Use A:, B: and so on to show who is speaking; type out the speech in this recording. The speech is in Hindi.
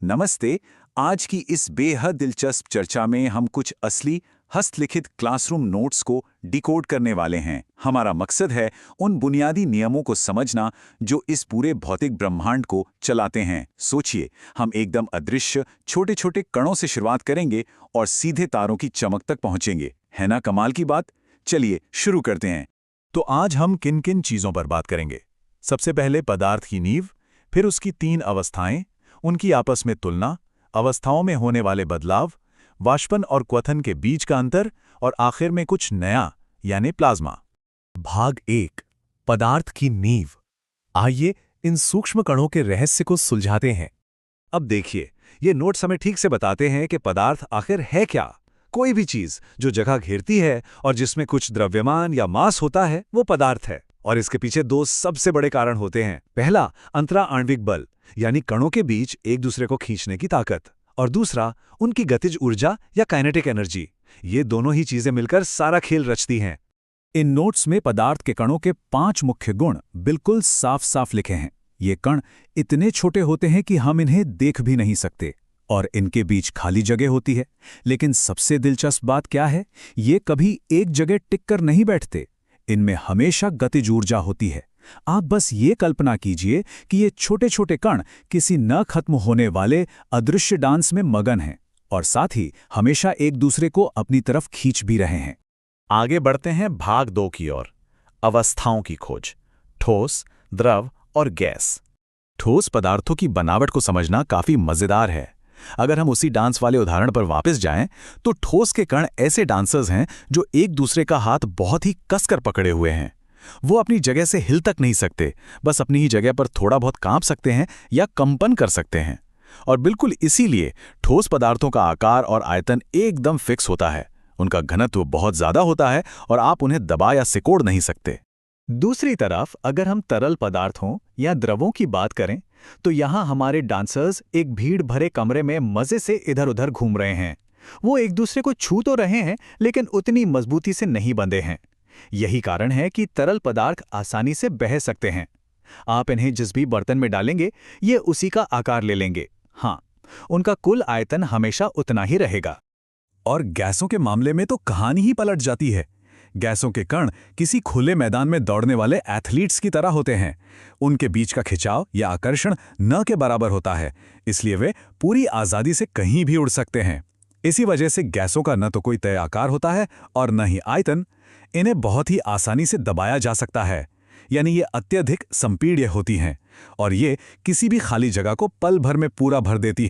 A: नमस्ते। आज की इस बेहद दिलचस्प चर्चा में हम कुछ असली हस्तलिखित क्लासरूम नोट्स को डिकोड करने वाले हैं। हमारा मकसद है उन बुनियादी नियमों को समझना जो इस पूरे भौतिक ब्रह्मांड को चलाते हैं। सोचिए, हम एकदम अदृश्य छोटे छोटे कणों से शुरुआत करेंगे और सीधे तारों की चमक तक पहुंचेंगे। है ना कमाल की बात? चलिए शुरू करते हैं।
B: तो आज हम किन किन चीजों पर बात करेंगे? सबसे पहले पदार्थ की नींव, फिर उसकी 3 अवस्थाएं, उनकी आपस में तुलना, अवस्थाओं में होने वाले बदलाव, वाष्पन और क्वथन के बीच का अंतर और आखिर में कुछ नया यानी प्लाज्मा।
C: भाग 1 पदार्थ की नींव। आइए इन सूक्ष्म कणों के रहस्य को सुलझाते हैं।
B: अब देखिए, ये नोट्स हमें ठीक से बताते हैं कि पदार्थ आखिर है क्या। कोई भी चीज जो जगह घेरती है और जिसमें कुछ द्रव्यमान या मास होता है, वो पदार्थ है। और इसके पीछे 2 सबसे बड़े कारण होते हैं। पहला, अंतराआण्विक बल, यानी कणों के बीच एक दूसरे को खींचने की ताकत, और दूसरा, उनकी गतिज ऊर्जा या काइनेटिक एनर्जी। ये दोनों ही चीजें मिलकर सारा खेल रचती हैं।
C: इन नोट्स में पदार्थ के कणों के 5 मुख्य गुण बिल्कुल साफ साफ लिखे हैं। ये कण इतने छोटे होते हैं कि हम इन्हें देख भी नहीं सकते और इनके बीच खाली जगह होती है। लेकिन सबसे दिलचस्प बात क्या है? ये कभी एक जगह टिककर नहीं बैठते। इनमें हमेशा गतिज ऊर्जा होती है। आप बस ये कल्पना कीजिए कि ये छोटे छोटे कण किसी न खत्म होने वाले अदृश्य डांस में मगन हैं और साथ ही हमेशा एक दूसरे को अपनी तरफ खींच भी रहे हैं।
B: आगे बढ़ते हैं भाग 2 की ओर। अवस्थाओं की खोज, ठोस, द्रव और गैस।
C: ठोस पदार्थों की बनावट को समझना काफी मजेदार है। अगर हम उसी डांस वाले उदाहरण पर वापस जाएं, तो ठोस के कण ऐसे डांसर्स हैं जो एक दूसरे का हाथ बहुत ही कसकर पकड़े हुए हैं। वो अपनी जगह से हिल तक नहीं सकते, बस अपनी ही जगह पर थोड़ा बहुत कांप सकते हैं या कंपन कर सकते हैं। और बिल्कुल इसीलिए ठोस पदार्थों का आकार और आयतन एकदम फिक्स होता है। उनका घनत्व बहुत ज्यादा होता है और आप उन्हें दबा या सिकोड़ नहीं सकते।
D: दूसरी तरफ अगर हम तरल पदार्थों या द्रवों की बात करें, तो यहाँ हमारे डांसर्स एक भीड़ भरे कमरे में मजे से इधर उधर घूम रहे हैं। वो एक दूसरे को छू तो रहे हैं, लेकिन उतनी मजबूती से नहीं बंधे हैं। यही कारण है कि तरल पदार्थ आसानी से बह सकते हैं। आप इन्हें जिस भी बर्तन में डालेंगे, ये उसी का आकार ले लेंगे। हाँ, उनका कुल आयतन हमेशा उतना ही रहेगा।
C: और गैसों के मामले में तो कहानी ही पलट जाती है। गैसों के कण किसी खुले मैदान में दौड़ने वाले एथलीट्स की तरह होते हैं। उनके बीच का खिंचाव या आकर्षण न के बराबर होता है, इसलिए वे पूरी आज़ादी से कहीं भी उड़ सकते हैं। इसी वजह से गैसों का न तो कोई तय आकार होता है और न ही आयतन। इन्हें बहुत ही आसानी से दबाया जा सकता है, यानी ये अत्यधिक संपीड्य होती हैं और ये किसी भी खाली जगह को पल भर में पूरा भर देती हैं।